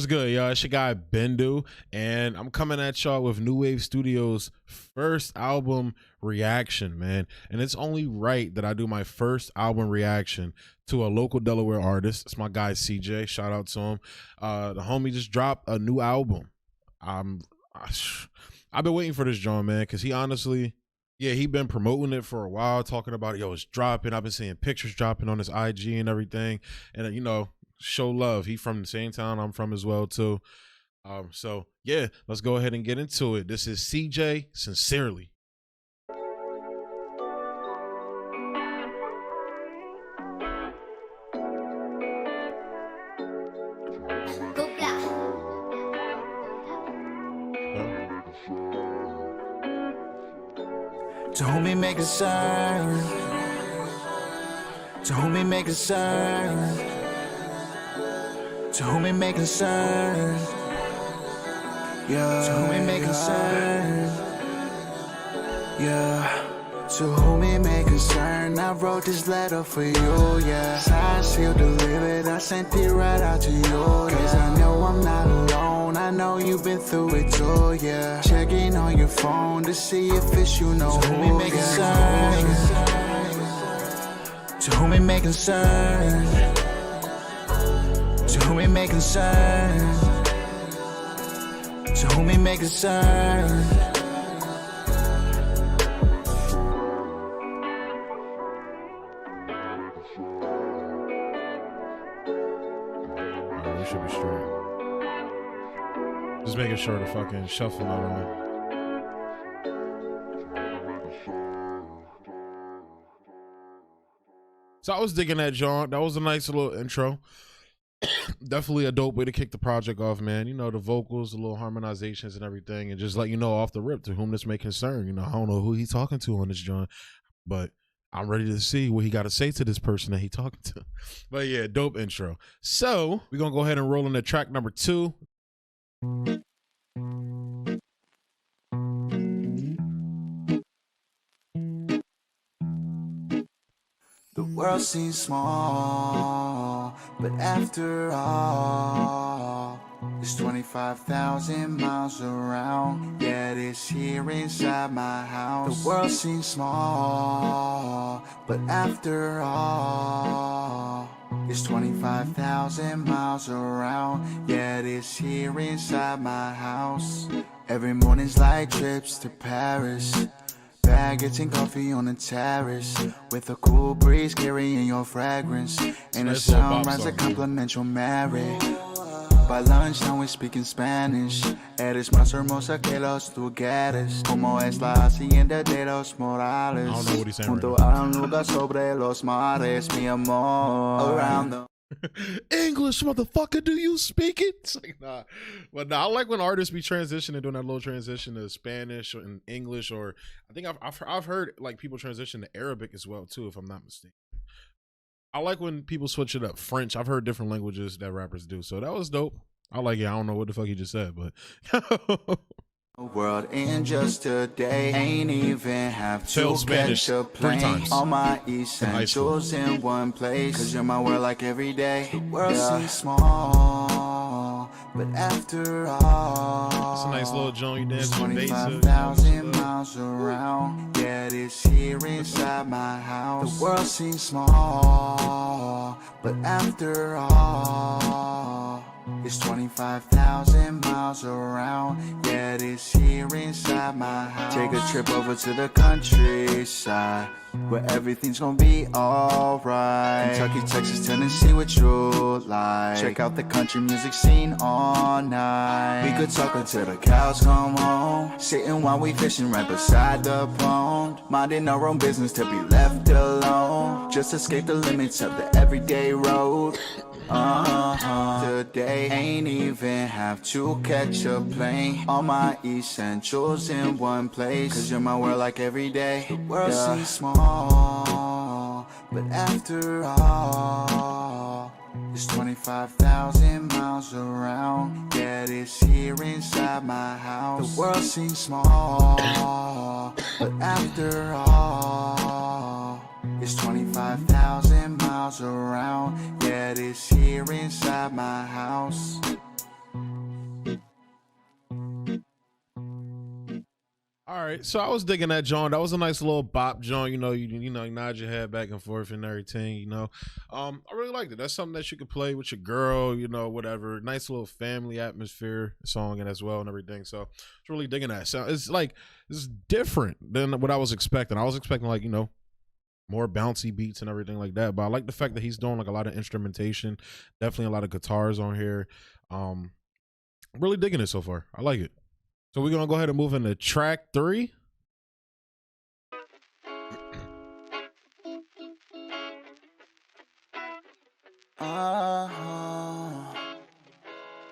What's good, y'all? It's your guy Bendu, and I'm coming at y'all with New Wave Studios' first album reaction, man. And it's only right that I do my first album reaction to a local Delaware artist. It's my guy CeeJay. Shout out to him. The homie just dropped a new album. I've been waiting for this John, man, because he honestly, yeah, he been promoting it for a while, talking about it. Yo, it's dropping. I've been seeing pictures dropping on his IG and everything, and you know, show love. He from the same town I'm from as well too. So yeah, let's go ahead and get into it. This is CeeJayy-Sincerely. To whom it may concern, to whom it may concern, to whom it may concern, yeah, to whom it may concern, yeah, to whom it may concern. I wrote this letter for you, yeah. Signed, sealed, delivered, I sent it right out to you, yeah. Cause I know I'm not alone, I know you've been through it too, yeah. Checking on your phone to see if it's you know to whom it may concern, to whom it may concern, to whom it may concern, to whom it may concern. We should be straight. Just making sure the fucking shuffle not on. So I was digging that, John. That was a nice little intro. Definitely a dope way to kick the project off, man. You know, the vocals, the little harmonizations and everything, and just let you know off the rip to whom this may concern. You know, I don't know who he's talking to on this, John, but I'm ready to see what he got to say to this person that he talking to. But yeah, dope intro. So we're going to go ahead and roll into track number 2. The world seems small, but after all, it's 25,000 miles around, yet it's here inside my house. The world seems small, but after all, it's 25,000 miles around, yet it's here inside my house. Every morning's like trips to Paris, baguettes and coffee on the terrace, with a cool breeze carrying your fragrance, and the sunrise a compliment you're married. By lunchtime we're speaking Spanish. Eres más hermosa que los lugares, como es la hacienda de los Morales. I don't know what he's saying Junto right a un lugar sobre los mares, mi amor. Around the English, motherfucker, do you speak it? It's like, nah. But nah, I like when artists be transitioning, doing that little transition to Spanish or in English, or I think I've heard like people transition to Arabic as well too, if I'm not mistaken. I like when people switch it up. French, I've heard different languages that rappers do, so that was dope. I like it. I don't know what the fuck he just said, but world in just a day, ain't even have to catch a plane. All my essentials in one place, cause you're my world like every day. The world seems small, but after all, it's a nice little joint you dance with. 25,000 miles around, yet it's here inside my house. The world seems small, but after all, it's 25,000 miles around, yet it's here inside my house. Take a trip over to the countryside, where everything's gonna be alright. Kentucky, Texas, Tennessee, what you like. Check out the country music scene all night. We could talk until the cows come home, sitting while we fishing right beside the pond, minding our own business to be left alone, just escape the limits of the everyday road. Today ain't even have to catch a plane. All my essentials in one place, cause you're my world like every day. The world seems small, but after all, it's 25,000 miles around, yet it's here inside my house. The world seems small, but after all, it's 25,000 miles around, yet it's here inside my house. All right, so I was digging that joint. That was a nice little bop joint. You nod your head back and forth and everything. I really liked it. That's something that you could play with your girl. Whatever. Nice little family atmosphere song and as well and everything. So it's really digging that. So it's different than what I was expecting. I was expecting more bouncy beats and everything like that. But I like the fact that he's doing like a lot of instrumentation. Definitely a lot of guitars on here. Really digging it so far. I like it. So we're going to go ahead and move into track 3. I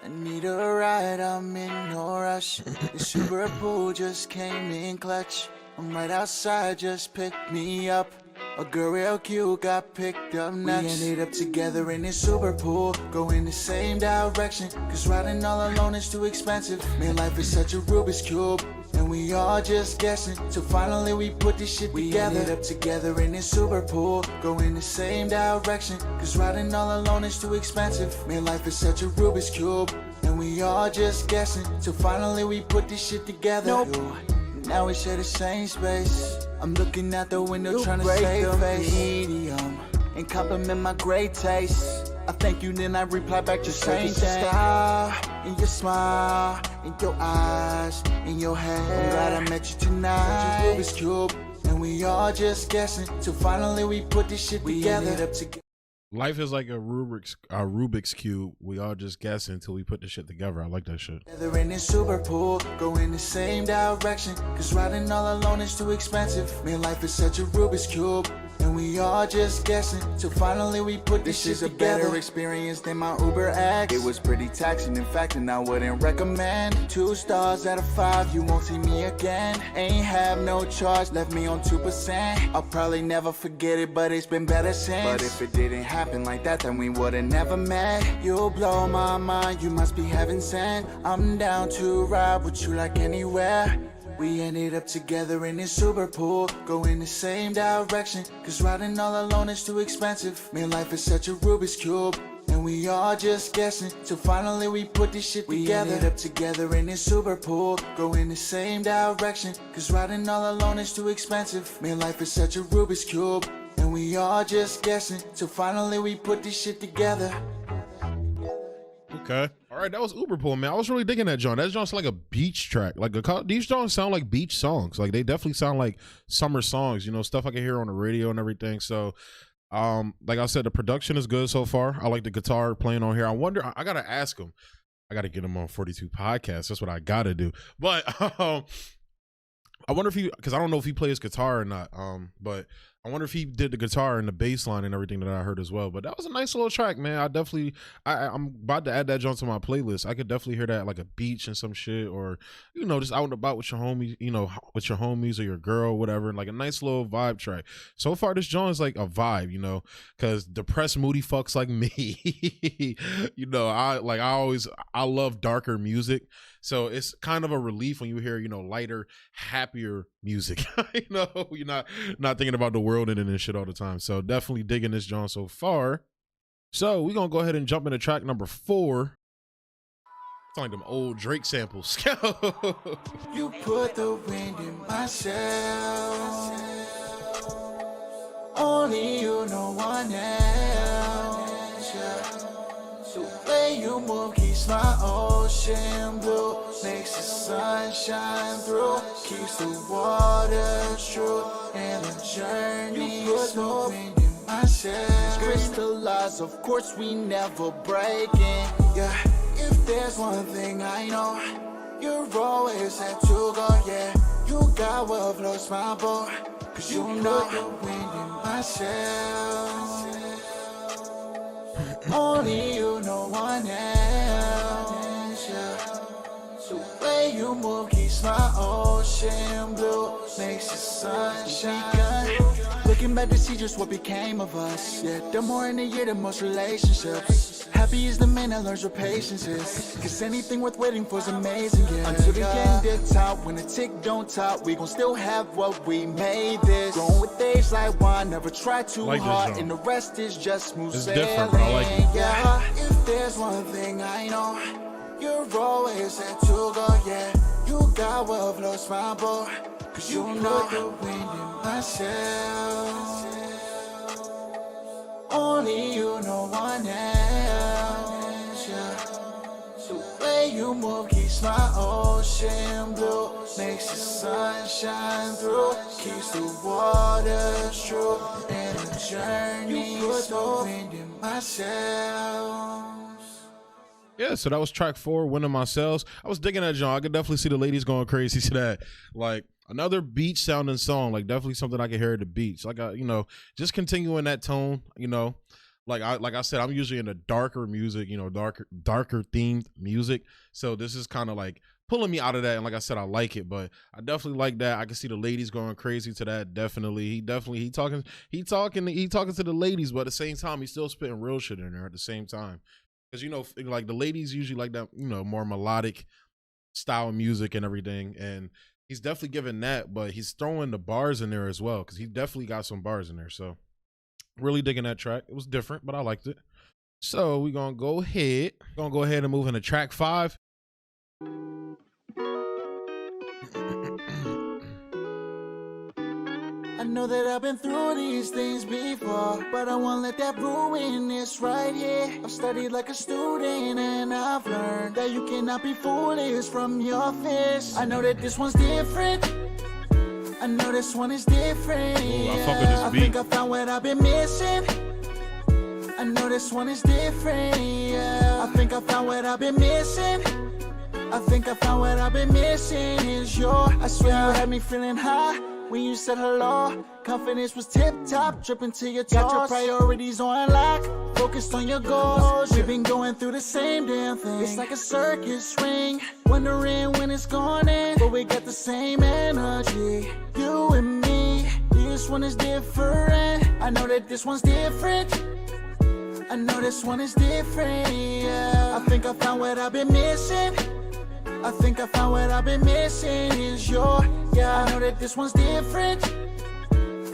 need a ride, I'm in no rush. The Super Bowl just came in clutch. I'm right outside, just picked me up. A girl real cute got picked up next. We ended up together in this super pool, go in the same direction. Cause riding all alone is too expensive. Man, life is such a Rubik's Cube, and we all just guessing. So finally we put this shit together. We ended up together in this super pool, go in the same direction. Cause riding all alone is too expensive. Man, life is such a Rubik's Cube, and we all just guessing. So finally we put this shit together. Nope. Now we share the same space. I'm looking out the window trying to save face. Medium and compliment my great taste. I thank you, then I reply back the same thing. In your smile, in your eyes, in your hair. I'm glad I met you tonight. Rubik's Cube, and we all just guessing. So finally we put this shit together. Life is like a Rubik's Cube. We all just guess until we put the shit together. I like that shit. They're in this super pool, go in the same direction. Cause riding all alone is too expensive. Man, life is such a Rubik's Cube, and we all just guessing. So finally we put this shit together. This is a better experience than my Uber X. It was pretty taxing, in fact, and I wouldn't recommend. 2 stars out of 5, you won't see me again. Ain't have no charge, left me on 2%. I'll probably never forget it, but it's been better since. But if it didn't happen like that, then we would've never met. You'll blow my mind, you must be heaven sent. I'm down to ride with you like anywhere. We ended up together in this super pool, go in the same direction. Cause riding all alone is too expensive. Man, life is such a Rubik's Cube, and we all just guessing. So finally we put this shit together. We ended up together in this super pool, go in the same direction. Cause riding all alone is too expensive. Man, life is such a Rubik's Cube, and we all just guessing. So finally we put this shit together. Okay. All right, that was Uber Pool, man. I was really digging that joint. That joint's like a beach track. These joints sound like beach songs. Like they definitely sound like summer songs, stuff I can hear on the radio and everything. So like I said, the production is good so far. I like the guitar playing on here. I wonder, I gotta ask him. I gotta get him on 42 Podcasts. That's what I gotta do. But I wonder if because I don't know if he plays guitar or not. But I wonder if he did the guitar and the bass line and everything that I heard as well. But that was a nice little track, man. I'm about to add that joint to my playlist. I could definitely hear that like a beach and some shit, or just out and about with your homies, with your homies or your girl, whatever, and like a nice little vibe track. So far, this joint is like a vibe, because depressed, moody fucks like me, I love darker music. So it's kind of a relief when you hear, lighter, happier music. You're not thinking about the world and shit all the time. So definitely digging this joint so far. So we're going to go ahead and jump into track number 4. It's like them old Drake samples. You put the wind in my sails. Only you, no one else. Yeah. The way you move keeps my ocean blue, makes the sun shine through, keeps the water true, and the journey is moving in my sails. Crystallized, of course we never breaking. Yeah, if there's one thing I know, you're always had to go. Yeah, you got what floats my boat, cause you know the wind in my sails. Only you, no one else. Yeah. The way you move keeps my ocean blue, makes the sun shine. Looking back to see just what became of us. Yeah, the more in the year, the most relationships. Happy is the man that learns what patience is. Cause anything worth waiting for is amazing, yeah. Until the end it's out, when the tick don't top, we gon' still have what we made this. Going with age like wine, never try too hard, and the rest is just smooth sailing. Different, but I like it. Yeah, if there's one thing I know, you're always had to go, yeah. You got power of lost my boat. Cause you know the wind in my sails. Only you, no one else, yeah. The way you move keeps my ocean blue. Makes the sun shine through. Keeps the waters true. And the journey is the wind in my sails. Yeah, so that was track 4, Wind in My Sails. I was digging that, John. I could definitely see the ladies going crazy to that. Like, another beach sounding song, like definitely something I can hear at the beach. Like, you know, just continuing that tone, you know. Like I said, I'm usually into darker music, you know, darker themed music. So this is kind of like pulling me out of that. And like I said, I like it, but I definitely like that. I can see the ladies going crazy to that. Definitely. He talking to the ladies, but at the same time, he's still spitting real shit in there at the same time. Because, you know, like the ladies usually like that, you know, more melodic style of music and everything. And he's definitely giving that, but he's throwing the bars in there as well. Because he definitely got some bars in there. So really digging that track. It was different, but I liked it. So we're going to go ahead. And move into track 5. I know that I've been through these things before, but I won't let that ruin this right here. I've studied like a student and I've learned that you cannot be foolish from your fears. I know that this one's different. I know this one is different. Ooh, I fuck with this beat. I think I found what I've been missing. I know this one is different. Yeah. I think I found what I've been missing. I think I found what I've been missing is your. I swear you had me feeling high when you said hello. Confidence was tip-top, dripping to your toes. Got your priorities on lock, focused on your goals. We've been going through the same damn thing. It's like a circus ring, wondering when it's gonna end. But we got the same energy, you and me. This one is different. I know that this one's different. I know this one is different, yeah. I think I found what I've been missing. I think I found what I've been missing is your, yeah. I know that this one's different.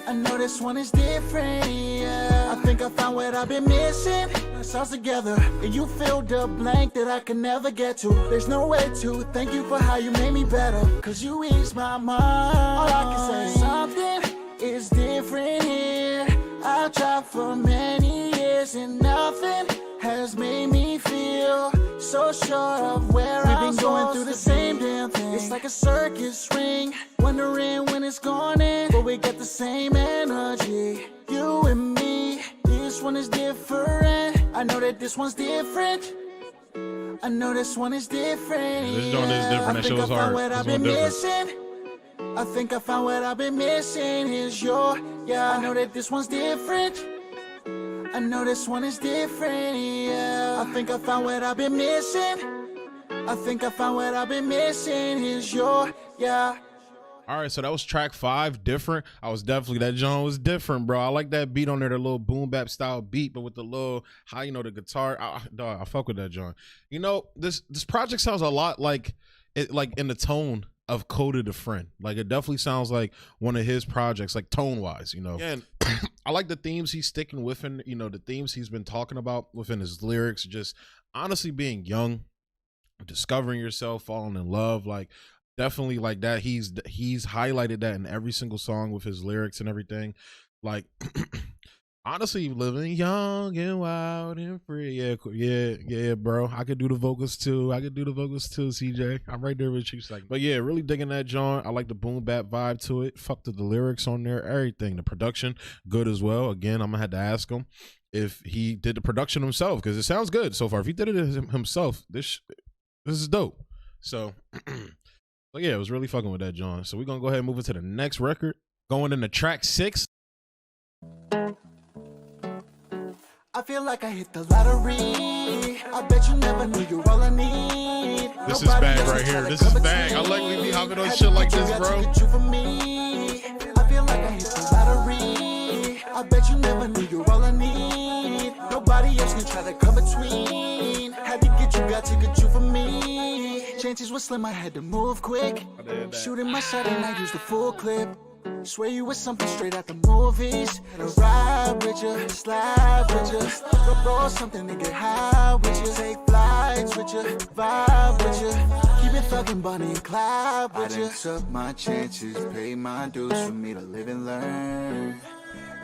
I know this one is different, yeah. I think I found what I've been missing. Let's all together, and you filled the blank that I can never get to. There's no way to thank you for how you made me better, cause you ease my mind. All I can say is something is different here. I've tried for many years and nothing has made me feel so sure of where I'm supposed to be. We've been going through the same damn thing. It's like a circus ring, wondering when it's gonna end. But we got the same energy, you and me. This one is different. I know that this one's different. I know this one is different. This joint is different. That shit was hard. I think I found what I've been missing is your, yeah. I know that this one's different. I know this one is different, yeah. I think I found what I've been missing. I think I found what I've been missing is your, yeah. All right, so that was track 5, different. That joint was different, bro. I like that beat on there, the little boom bap style beat, but with the little how, you know, the guitar. Dog, I fuck with that joint. You know, this project sounds a lot like it, like in the tone of Coded a Friend. Like it definitely sounds like one of his projects, like tone wise, you know. And I like the themes he's sticking with, and you know, the themes he's been talking about within his lyrics. Just honestly being young, discovering yourself, falling in love, like definitely like that. He's highlighted that in every single song with his lyrics and everything. Like honestly, living young and wild and free. Yeah, bro. I could do the vocals too. CeeJay. I'm right there with you. But yeah, really digging that joint. I like the boom bap vibe to it. Fucked with the lyrics on there, everything. The production, good as well. Again, I'm gonna have to ask him if he did the production himself, because it sounds good so far. If he did it himself, this is dope. So, but yeah, it was really fucking with that joint. So we're gonna go ahead and move into the next record. Going into track 6. I feel like I hit the lottery. I bet you never knew you're all I need. This is bag right here. This is bag. I like we be hopping on shit like this, bro. I feel like I hit the lottery. I bet you never knew you're all I need. Nobody else can try to come between. Had to get you, got to get you for me. Chances were slim, I had to move quick. Shooting my shot and I used the full clip. Swear you was something straight out the movies. Had a ride with you, slide with you. Roll something to get high with you. Take flights with you, vibe with you. Keep it fucking Bonnie and Clyde with you. I took my chances, paid my dues for me to live and learn.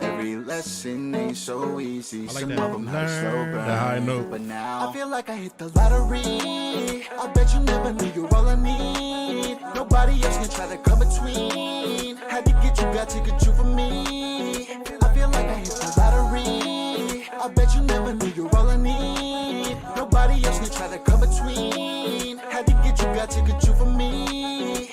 Every lesson ain't so easy. I like Some that. of them have a slow burn. The high note. But now I feel like I hit the lottery. I bet you never knew you're all I need. Nobody else can try to come between. Had to get you, got to get you from me. I feel like I hit the lottery. I bet you never knew you're all I need. Nobody else can try to come between. Had to get you, got to get you from me.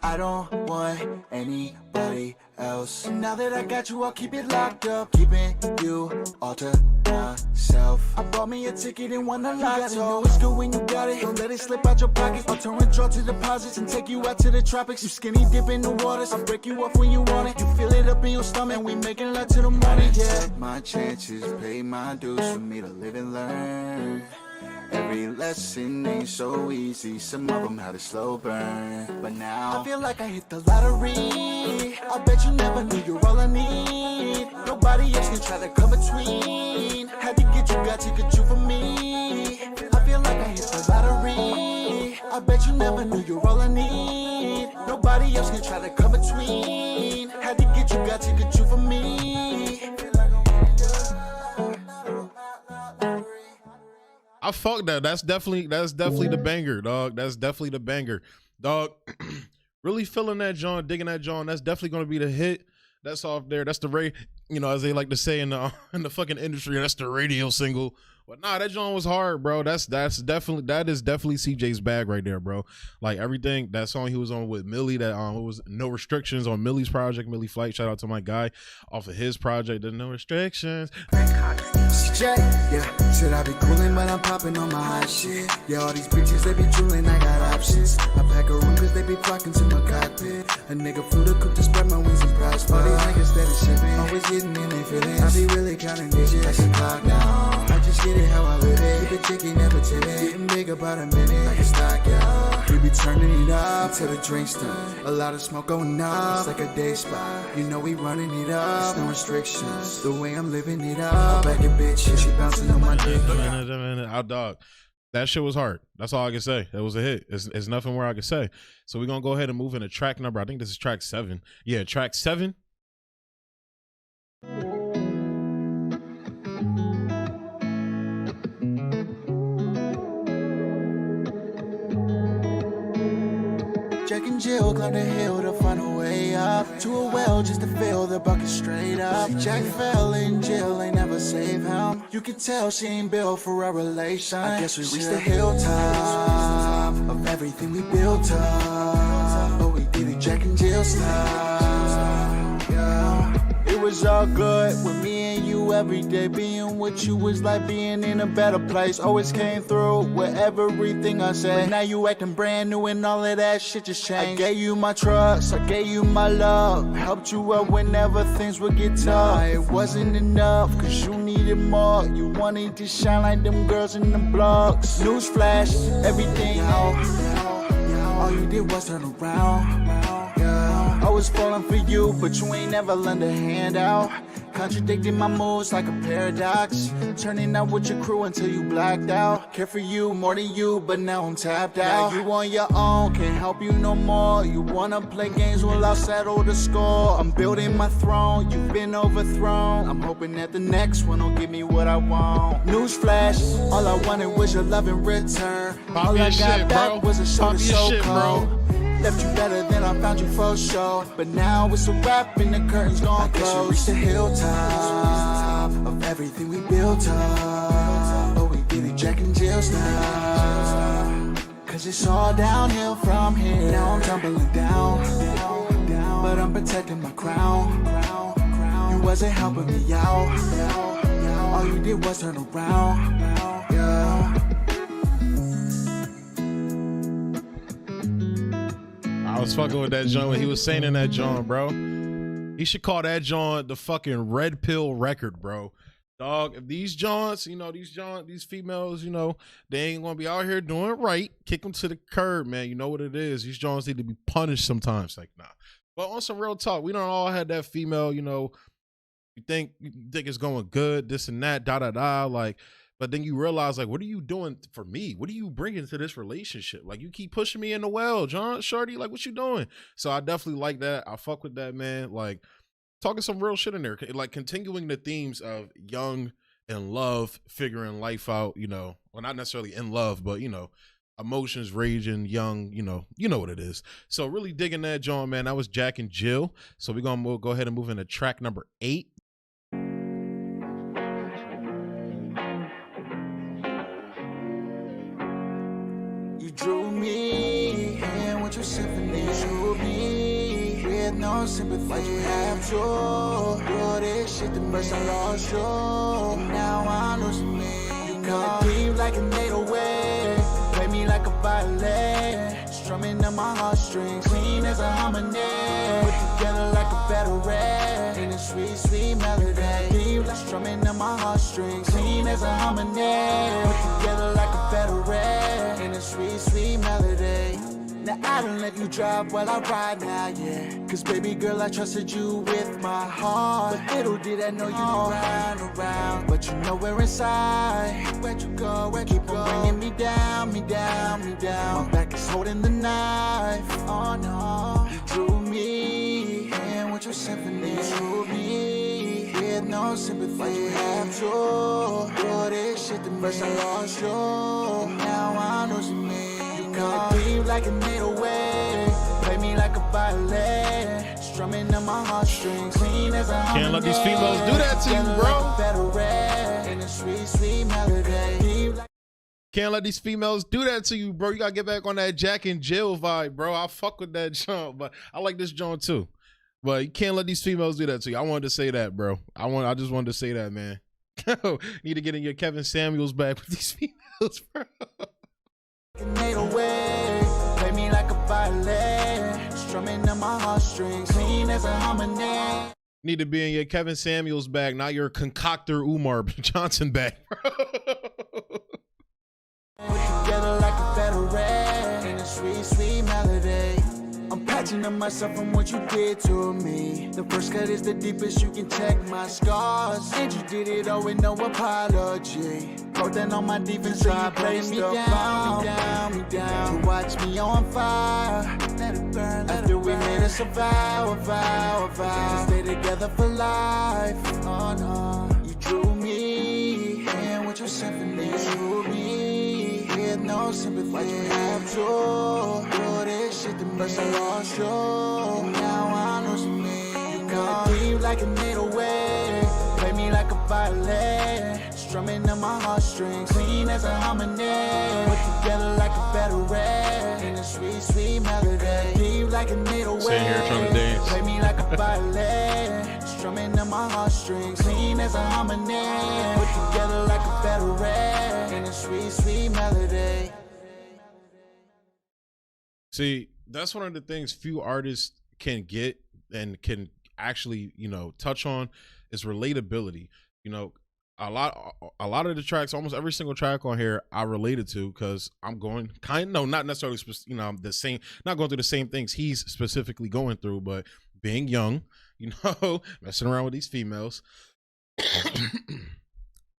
I don't want anybody else. And now that I got you, I'll keep it locked up. Keeping you all to myself. I bought me a ticket and won a lot. You know it's good when you got it. Don't let it slip out your pockets. I'll turn withdrawal to deposits and take you out to the tropics. You skinny dip in the waters. I'll break you off when you want it. You feel it up in your stomach. We making love to the morning. Yeah. Took my chances, paid my dues for me to live and learn. Every lesson ain't so easy. Some of them had a slow burn. But now I feel like I hit the lottery. I bet you never knew you're all I need. Nobody else can try to come between. Had to get you, got to get you from me. I feel like I hit the lottery. I bet you never knew you're all I need. Nobody else can try to come between. Had to get you, got to get you from me. I fuck that. That's definitely the banger, dog. That's definitely the banger, dog. Really feeling that John, digging that John. That's definitely gonna be the hit. That's off there. That's the as they like to say in the fucking industry. That's the radio single. But nah, that John was hard, bro. That is definitely CeeJay's bag right there, bro. Like everything, that song he was on with Millie, that it was No Restrictions on Millie's project, Millie Flight. Shout out to my guy off of his project, the No Restrictions. CeeJayy, yeah, said I be coolin', but I'm popping on my hot shit. Yeah, all these bitches, they be drooling, I got options. I pack a room cause they be flocking to my cockpit. A nigga flew to cook to spread my wings and prosper. All these niggas steady shipping, always getting in their feelings. I be really counting digits, like a clock now. I just get it how I live it. Keep it chicky, never timid. Getting big about a minute, like a stock, yeah. We be turning it up till the drink's done. A lot of smoke going up, it's like a day spot. You know we running it up, there's no restrictions. The way I'm living it up, back in bitches, she bouncing on my dick. Out, dog. That shit was hard. That's all I can say. That was a hit. It's nothing more I can say. So we're gonna go ahead and move into track number. I think this is track 7. Yeah, track 7. Jack and Jill climbed the hill to find a way up to a well just to fill the bucket straight up. Jack fell in Jill, ain't never save him. You can tell she ain't built for a relation. I guess we reached the hilltop of everything we built up, but we did it Jack and Jill style. Yeah. It was all good with me and you every day. Being with you was like being in a better place. Always came through with everything I said. But now you acting brand new and all of that shit just changed. I gave you my trust, I gave you my love. Helped you out whenever things would get tough. It wasn't enough, cause you needed more. You wanted to shine like them girls in the blogs. Newsflash, everything all you did was turn around. I was falling for you, but you ain't never lend a hand out. Contradicting my moves like a paradox. Turning out with your crew until you blacked out. Care for you more than you, but now I'm tapped out. Now you on your own, can't help you no more. You wanna play games, well I'll settle the score. I'm building my throne, you've been overthrown. I'm hoping that the next one will give me what I want. Newsflash, all I wanted was your love in return. All I got back was a shoulder so cold. Left you better than I found you for sure. But now it's a wrap and the curtain's gone close. I guess we reached the hilltop of everything we built up, but we did it Jack and Jill style. Cause it's all downhill from here. Now I'm tumbling down, but I'm protecting my crown. You wasn't helping me out. All you did was turn around. Yeah. I was fucking with that joint when he was saying in that joint, bro. He should call that joint the fucking red pill record, bro. Dog, if these joints, these females, they ain't gonna be out here doing it right. Kick them to the curb, man. You know what it is. These joints need to be punished sometimes. Like, nah. But on some real talk, we don't all had that female, you think it's going good, this and that, da da da. Like, But then you realize, like, what are you doing for me? What are you bringing to this relationship? Like, you keep pushing me in the well, John, shorty, like, what you doing? So I definitely like that. I fuck with that, man. Like, talking some real shit in there, like continuing the themes of young and love, figuring life out, well, not necessarily in love, but emotions raging, young, you know what it is. So really digging that, John, man. That was Jack and Jill. So we'll go ahead and move into track number 8. You drew me in with your symphony. You drew me with no sympathy. But you have to do this shit the first I lost you. And now I'm losing me. You cut deep like a needle wave. Play me like a violin. Strumming on my heartstrings. Clean as a harmony. Put together like a battery. In a sweet, sweet melody. Deep like strumming on my heartstrings. Clean as a harmony. Put together like a battery. In a sweet, sweet melody. Now I don't let you drive while I ride now, yeah. Cause baby girl, I trusted you with my heart. But little did I know you around. But you know we're inside. Where'd you go, where'd you go? Bringing me down, me down, me down. My back is holding the knife. Oh no, you drew me in with your symphony. You drew me with no sympathy. But you have to do this shit the first I lost you. Now I'm losing me. Cut deep like a needle wave. Play me like a violin. Strumming on my heartstrings. Clean as a Can't let these females do that to you, bro. In a sweet, sweet melody. Can't let these females do that to you, bro. You gotta get back on that Jack and Jill vibe, bro. I fuck with that joint, but I like this joint too. But you can't let these females do that to you. I wanted to say that, bro. I just wanted to say that, man. Need to get in your Kevin Samuels back with these females, bro. Play me like a violin, strumming on my heartstrings, clean as a harmony. Need to be in your Kevin Samuels bag, not your concoctor Umar Johnson bag, bro. Put together like a battery in a sweet, sweet melody. I'm patching up myself from what you did to me. The first cut is the deepest, you can check my scars. And you did it all with no apology. Wrote that on my defense, so you play me down, me down, me down. You watch me on fire, let it burn, let after we made us a vow, a vow, a vow. Stay together for life, oh no. You drew me in with your symphony. You drew me with no sympathy. But you have to do this shit the first I lost you. Now I'm losing me. You cut deep like a needle wave. Play me like a violin. Strumming on my heartstrings. Clean as a harmony. Put together like a battery. In a sweet, sweet melody. Deep like a needle wave. Sitting here trying to dance. Play me like a violin. Strumming on my heartstrings. Clean as a harmony. Put together like a battery. In a sweet, sweet melody. See, that's one of the things few artists can get and can actually, touch on is relatability. A lot of the tracks, almost every single track on here, I related to because I'm going not necessarily, the same, not going through the same things he's specifically going through, but being young, messing around with these females.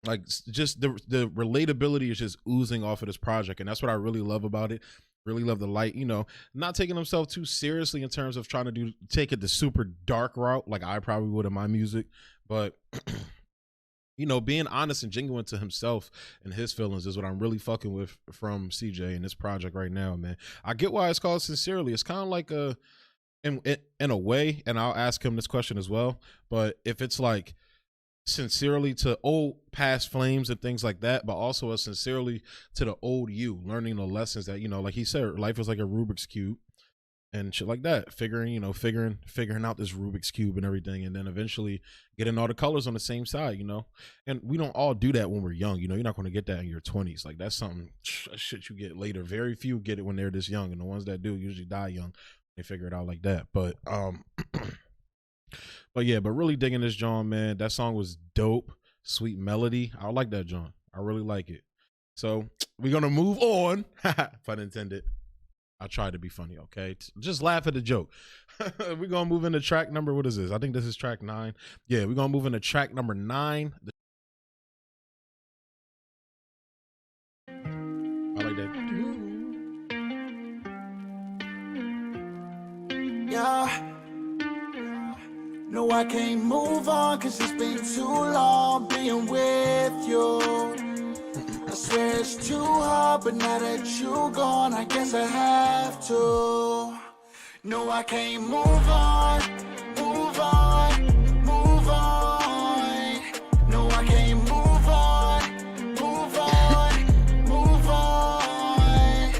Like, just the relatability is just oozing off of this project, and that's what I really love about it. Really love the light, not taking himself too seriously in terms of trying to take it the super dark route like I probably would in my music, but being honest and genuine to himself and his feelings is what I'm really fucking with from CeeJay in this project right now, man. I get why it's called Sincerely. It's kind of like in a way, and I'll ask him this question as well, but if it's like sincerely to old past flames and things like that, but also a sincerely to the old you, learning the lessons that, like he said, life is like a Rubik's Cube and shit like that, figuring out this Rubik's Cube and everything, and then eventually getting all the colors on the same side, and we don't all do that when we're young. You're not going to get that in your 20s. Like, that's something shit you get later. Very few get it when they're this young, and the ones that do usually die young. They figure it out like that. But but yeah, but really digging this John, man. That song was dope. Sweet melody. I like that John. I really like it. So we're gonna move on. Pun intended. I tried to be funny, okay? Just laugh at the joke. We're gonna move into track number, what is this? I think this is track 9. Yeah, we're gonna move into track number 9. that. Yeah. No, I can't move on, cause it's been too long being with you. I swear it's too hard, but now that you gone, I guess I have to. No, I can't move on, move on, move on. No, I can't move on, move on, move on.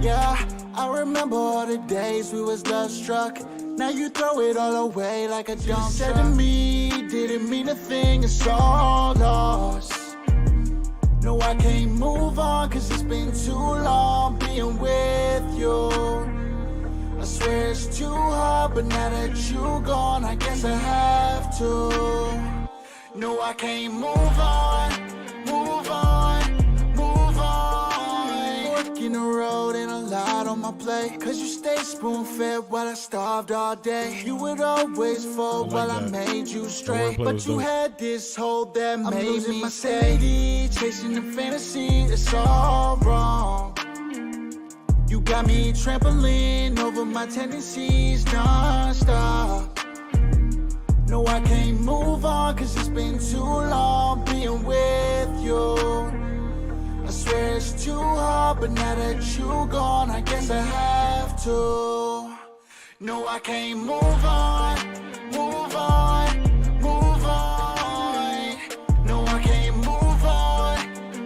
Yeah, I remember all the days we was love struck. Now you throw it all away like a dump. Said to me, didn't mean a thing, it's all lost. No, I can't move on, cause it's been too long being with you. I swear it's too hard, but now that you gone, I guess I have to. No, I can't move on, move on, move on. Working the road and a lot on my plate, cause you stay spoon-fed while I starved all day. You would always fold while I made you straight, but you had this hold that made me stay. Chasing the fantasy, it's all wrong. You got me trampling over my tendencies non-stop. No, I can't move on, cause it's been too long being with you. I swear it's too hard, but now that you gone, I guess I have to. No, I can't move on, move on, move on. No, I can't move on,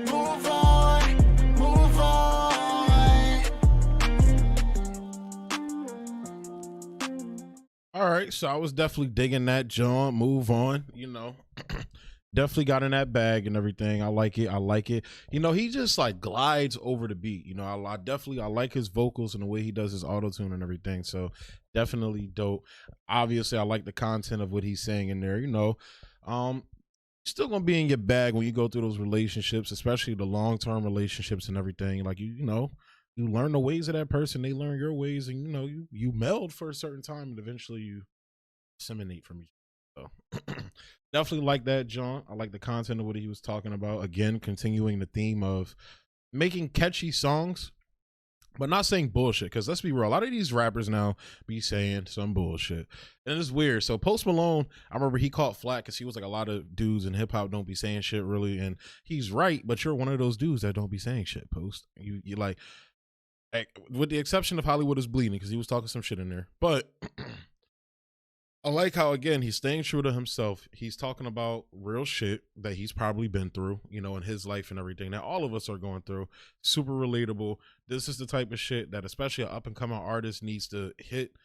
move on, move on. All right, so I was definitely digging that, John. Move on, you know. Definitely got in that bag and everything. I like it. I like it. You know, he just like glides over the beat. You know, I like his vocals and the way he does his auto tune and everything. So definitely dope. Obviously, I like the content of what he's saying in there. You know, still gonna be in your bag when you go through those relationships, especially the long-term relationships and everything. Like you know, you learn the ways of that person, they learn your ways, and you know, you meld for a certain time, and eventually you disseminate from each other. So definitely like that, John. I like the content of what he was talking about. Again, continuing the theme of making catchy songs, but not saying bullshit. Because let's be real, a lot of these rappers now be saying some bullshit, and it's weird. So Post Malone, I remember he caught flack because he was like, a lot of dudes in hip hop don't be saying shit really, and he's right. But you're one of those dudes that don't be saying shit. Post, you like, with the exception of Hollywood is Bleeding, because he was talking some shit in there, but. I like how, again, he's staying true to himself. He's talking about real shit that he's probably been through, you know, in his life and everything that all of us are going through. Super relatable. This is the type of shit that especially an up-and-coming artist needs to hit,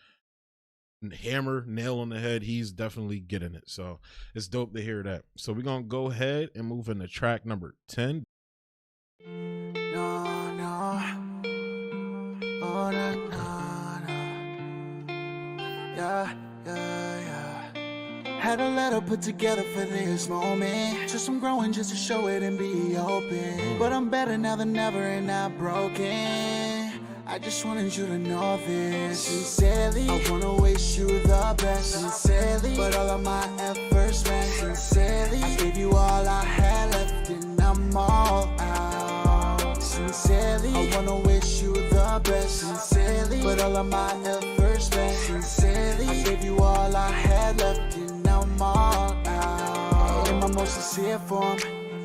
hammer, nail on the head. He's definitely getting it. So it's dope to hear that. So we're going to go ahead and move into track number 10. No, no. Oh, no, no, no. Yeah. Had a letter put together for this moment. Just I'm growing just to show it and be open. But I'm better now than ever and not broken. I just wanted you to know this. Sincerely, I wanna wish you the best. Sincerely, but all of my efforts ran. Sincerely, I gave you all I had left and I'm all out. Sincerely, I wanna wish you the best. Sincerely, but all of my efforts ran. Sincerely, I gave you all I had left and I'm all out. In my most sincere form,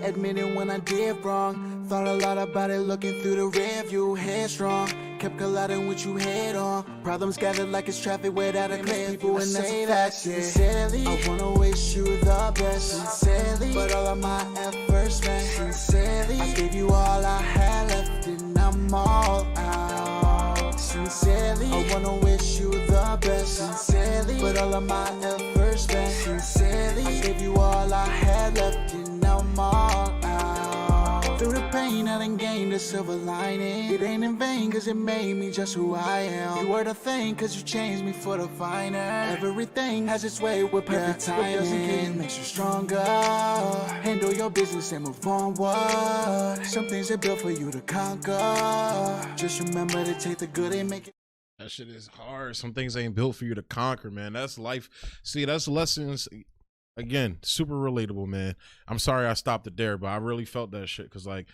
admitting when I did wrong. Thought a lot about it looking through the rear view, headstrong. Kept colliding with you head on. Problems gathered like it's traffic without a clear people and say that shit. Sincerely, I wanna wish you the best. Sincerely, but all of my efforts ran. Sincerely, I gave you all I had left and I'm all out. Sincerely, I wanna wish you the best. Sincerely, but all of my efforts ran. Sincerely, I gave you all I had left and I'm all out. Through the pain I done gained a silver lining. It ain't in vain cause it made me just who I am. You were the thing cause you changed me for the finer. Everything has its way with perfect timing. What doesn't kill you makes you stronger. Handle your business and move onward. Some things are built for you to conquer. Just remember to take the good and make it. That shit is hard. Some things ain't built for you to conquer, man. That's life. See, that's lessons. Again, super relatable, man. I'm sorry I stopped it there, but I really felt that shit because, like,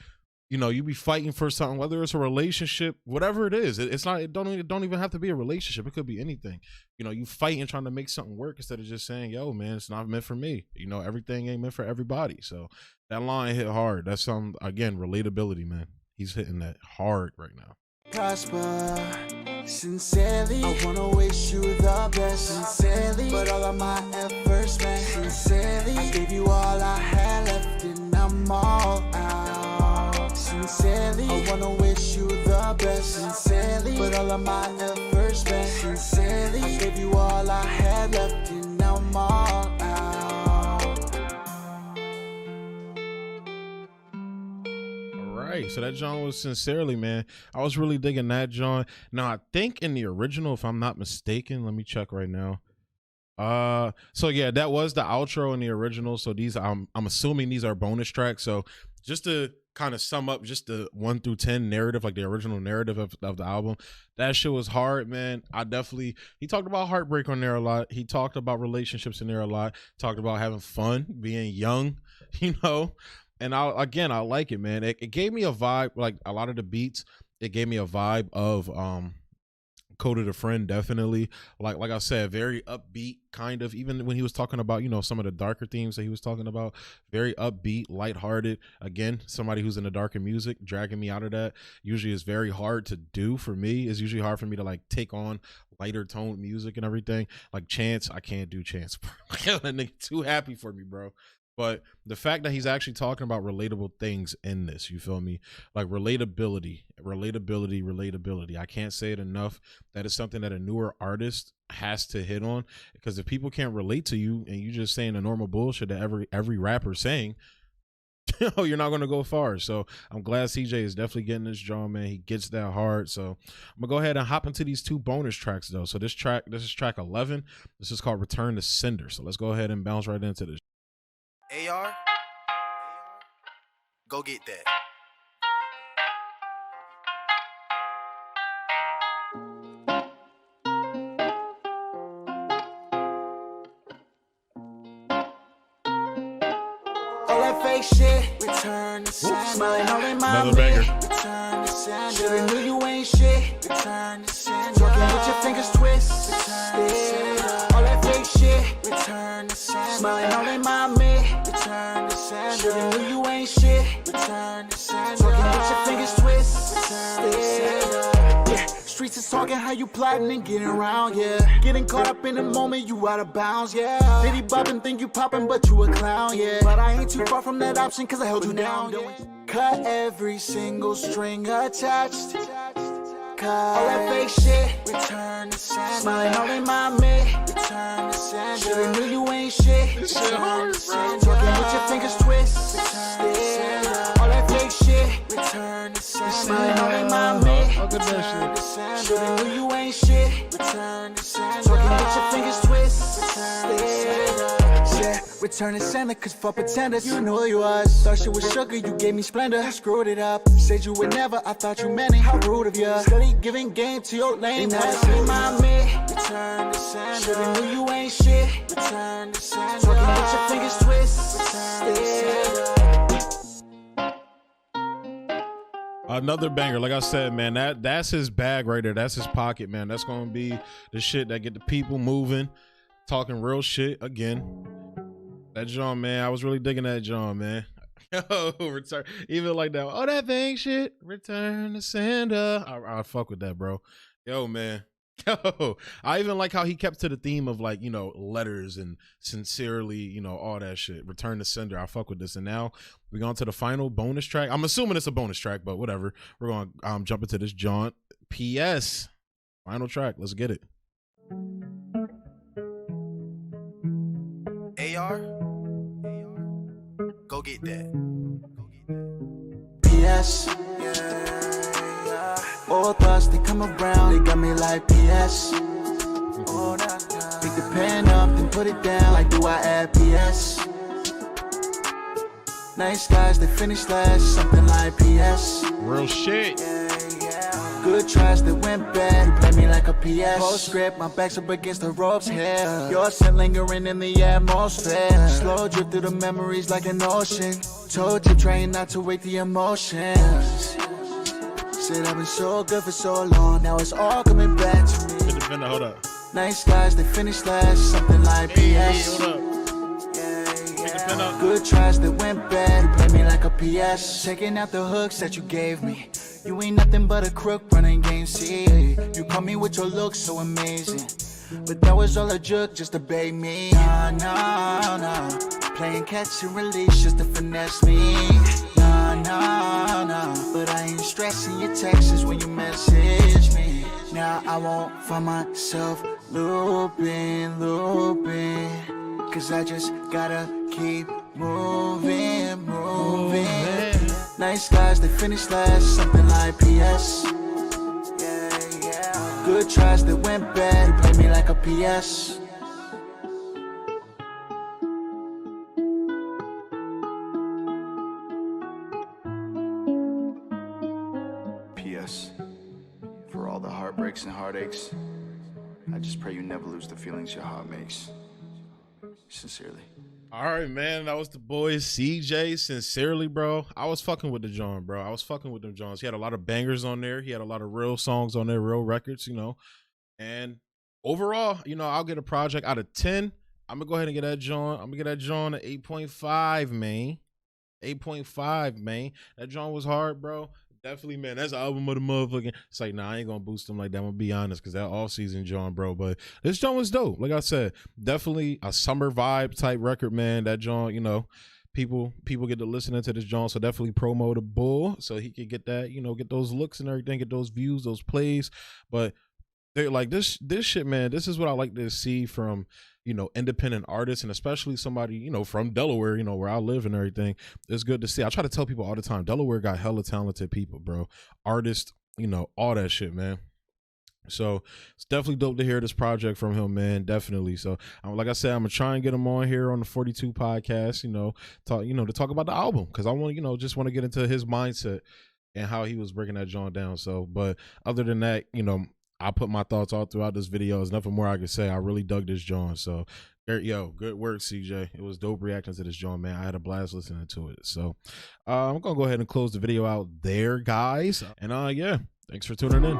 You know, you be fighting for something, whether it's a relationship, whatever it is. It's not. It don't even have to be a relationship. It could be anything. You know, you fighting trying to make something work instead of just saying, "Yo, man, it's not meant for me." You know, everything ain't meant for everybody. So that line hit hard. That's some, again, relatability, man. He's hitting that hard right now. Prosper, sincerely, I wanna wish you the best, sincerely, but all of my efforts, man, sincerely, I gave you all I had left and I'm all out, sincerely, I wanna wish you the best, sincerely, but all of my efforts, man, sincerely, I gave you all I had left and I'm all out. Right, so that John was Sincerely, man. I was really digging that John. Now I think in the original, if I'm not mistaken, let me check right now. So yeah, that was the outro in the original. So these, I'm assuming these are bonus tracks. So just to kind of sum up just the 1 through 10 narrative, like the original narrative of the album, that shit was hard, man. He talked about heartbreak on there a lot. He talked about relationships in there a lot. Talked about having fun, being young, you know. And I like it, man. It gave me a vibe, like a lot of the beats, it gave me a vibe of Coded a Friend, definitely. Like I said, very upbeat, kind of, even when he was talking about, you know, some of the darker themes that he was talking about, very upbeat, lighthearted. Again, somebody who's into darker music, dragging me out of that usually is very hard to do for me. It's usually hard for me to like take on lighter toned music and everything. Like Chance, I can't do Chance. That nigga too happy for me, bro. But the fact that he's actually talking about relatable things in this, you feel me? Like relatability. I can't say it enough. That is something that a newer artist has to hit on, because if people can't relate to you and you just saying the normal bullshit that every rapper saying, you're not going to go far. So I'm glad CeeJay is definitely getting this drum, man. He gets that hard. So I'm gonna go ahead and hop into these 2 bonus tracks though. So this is track 11. This is called Return to Cinder. So let's go ahead and bounce right into this. AR, go get that. All that fake shit, return to sender. Smiling all in my Another banger. Return to sender. Should've knew you ain't shit. Return to sender. Talking with your fingers twist. Return to sender. All that fake shit, return to sender. Smiling all in my return to sender. Should've knew you ain't shit. Return to sender. Talking with your fingers twist. Return to sender. Yeah. Streets is talking how you plotting and getting around, yeah. Getting caught up in the moment, you out of bounds, yeah. Diddy bopping, think you popping, but you a clown, yeah. But I ain't too far from that option, cause I held you down, yeah. Cut every single string attached. Cut all that fake shit, return to sender. Smiling all in my return to sender. Should've knew you ain't shit. This shit hard, bro. Talking with your fingers twist. Return to sender. All that fake shit, return to sender. Smiling all in my return to sender. Should've knew you ain't shit. Return to sender. Talking with your fingers twist. Return to sender. Yeah, return to sender, cause for pretenders, you knew who you was. Thought shit was sugar, you gave me splendor. I screwed it up. Said you would never, I thought you meant it. How rude of ya. Steady giving game to your lame ass. My return to sender. Should've knew you ain't shit. Return to sender. Talking with your fingers twist. Return to sender. Another banger. Like I said, man, that's his bag right there. That's his pocket, man. That's gonna be the shit that get the people moving, talking real shit again. That John, man, I was really digging that John, man. Yo, return, even like that. Oh, that thing shit. Return to sender. I fuck with that, bro. Yo, man. Yo, I even like how he kept to the theme of, like, you know, letters and sincerely, you know, all that shit. Return to sender. I fuck with this. And now we're going to the final bonus track. I'm assuming it's a bonus track, but whatever. We're going to jump into this John. PS. Final track. Let's get it. AR, go get that. PS, yeah. All thoughts, they come around, they got me like PS. Oh, pick the pen up and put it down, like do I add PS? Nice guys, they finish last, something like PS. Real shit. Yeah. Good tries that went bad, you play me like a PS. Postscript, my back's up against the ropes here. Your scent lingering in the atmosphere. Slow drip through the memories like an ocean. Told you trying not to wake the emotions. Said I've been so good for so long, now it's all coming back to me. Defender, hold up. Nice guys, they finish last, something like PS. Hold up. Good tries that went bad, you play me like a PS. Checking out the hooks that you gave me. You ain't nothing but a crook running game, see. You caught me with your looks so amazing, but that was all a joke just to bait me. Nah. Playing catch and release just to finesse me. Nah. But I ain't stressing your texts when you message me. Now I won't find myself looping. Cause I just gotta keep moving. Nice guys, they finish last, something like PS. Yeah. Good tries that went bad, you play me like a PS. PS. For all the heartbreaks and heartaches, I just pray you never lose the feelings your heart makes. Sincerely. All right, man. That was the boys CeeJayy-Sincerely, bro. I was fucking with the John, bro. I was fucking with them Johns. He had a lot of bangers on there. He had a lot of real songs on there, real records, you know. And overall, you know, I'll get a project out of 10. I'm gonna go ahead and get that John. I'm gonna get that John at 8.5, man. 8.5, man. That John was hard, bro. Definitely, man. That's the album of the motherfucking. It's like, nah, I ain't gonna boost him like that. I'm gonna be honest, because that all-season John, bro. But this John was dope. Like I said, definitely a summer vibe type record, man. That John, you know, people get to listening to this John, so definitely promo the bull so he could get that, you know, get those looks and everything, get those views, those plays. But they're like this shit, man. This is what I like to see from, you know, independent artists, and especially somebody, you know, from Delaware, you know, where I live and everything. It's good to see. I try to tell people all the time, Delaware got hella talented people, bro. Artists, you know, all that shit, man. So it's definitely dope to hear this project from him, man. Definitely. So like I said, I'm gonna try and get him on here on the 42 podcast, you know, to talk about the album, because I want, you know, just want to get into his mindset and how he was breaking that John down. So, but other than that, you know, I put my thoughts all throughout this video. There's nothing more I can say. I really dug this John. So, yo, good work, CeeJayy. It was dope reacting to this John, man. I had a blast listening to it. So, I'm going to go ahead and close the video out there, guys. And, yeah, thanks for tuning in.